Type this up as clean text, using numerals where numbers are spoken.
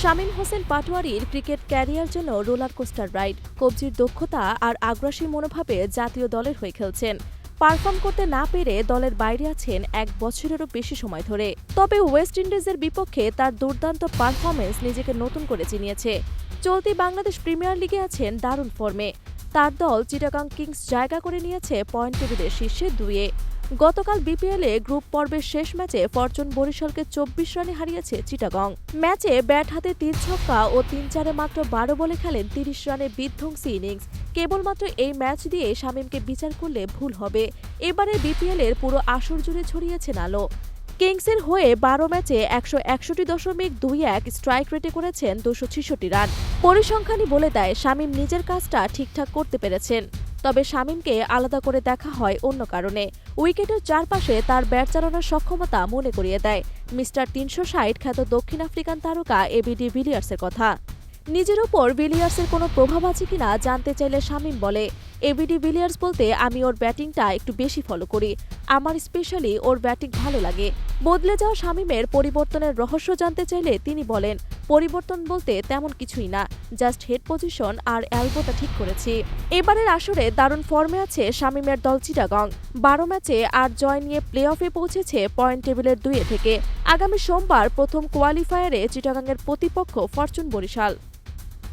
Shamim Hossain পাটোয়ারির cricket career যেন roller coaster ride. কবজির দক্ষতা আর আগ্রাসী মনোভাবে জাতীয় দলের হয়ে খেলছেন। পারফর্ম করতে না পেরে দলের বাইরে আছেন 1 বছরেরও বেশি সময় ধরে। তবে ওয়েস্ট ইন্ডিজের বিপক্ষে তার দুর্দান্ত পারফরমেন্স নিজেকে নতুন করে চিনিয়েছে। চলতি বাংলাদেশ প্রিমিয়ার লিগে আছেন দারুণ ফর্মে। তার দল চিটাগাং কিংস জায়গা করে নিয়েছে পয়েন্ট টেবিলের শীর্ষে 2-এ। গতকাল বিপিএলে গ্রুপ পর্বের শেষ ম্যাচে ফরচুন বরিশালকে 24 রানে হারিয়েছে চিটাগং। ম্যাচে ব্যাট হাতে 3 ছক্কা ও 3-4-এ মাত্র 12 বলে খেলেন 30 রানের বিধ্বংসী ইনিংস। কেবলমাত্র এই ম্যাচ দিয়ে শামীমকে বিচার করলে ভুল হবে। এবারে বিপিএলের পুরো আসর জুড়ে ছড়িয়েছেন আলো। কিংসের হয়ে 12 ম্যাচে 161.21 স্ট্রাইক রেটে করেছেন 266 রান। পরিসংখ্যানই বলে দেয় শামীম নিজের কাজটা ঠিকঠাক করতে পেরেছেন। তবে শামীমকে আলাদা করে দেখা হয় অন্য কারণে। উইকেটের চারপাশে তার ব্যাট চালানোর সক্ষমতা মনে করিয়ে দেয় মিস্টার 360 খ্যাত দক্ষিণ আফ্রিকান তারকা এবিডি ভিলিয়ার্সের কথা। নিজের ওপর ভিলিয়ার্সের কোনো প্রভাব আছে কিনা জানতে চাইলে শামীম বলে, এবিডি ভিলিয়ার্স বলতে আমি ওর ব্যাটিংটা একটু বেশি ফলো করি। আমার স্পেশালি ওর ব্যাটিং ভালো লাগে। বদলে যাওয়া শামীমের পরিবর্তনের রহস্য জানতে চাইলে তিনি বলেন, পরিবর্তন বলতে তেমন কিছুই না, জাস্ট হেড পজিশন আর এলবোটা ঠিক করেছি। এবারের আসরে দারুণ ফর্মে আছে শামীমের দল চিটাগং। 12 ম্যাচে 8 জয় নিয়ে প্লে অফে পৌঁছেছে পয়েন্ট টেবিলের 2-এ থেকে। আগামী সোমবার প্রথম কোয়ালিফায়ারে চিটাগাংয়ের প্রতিপক্ষ ফরচুন বরিশাল।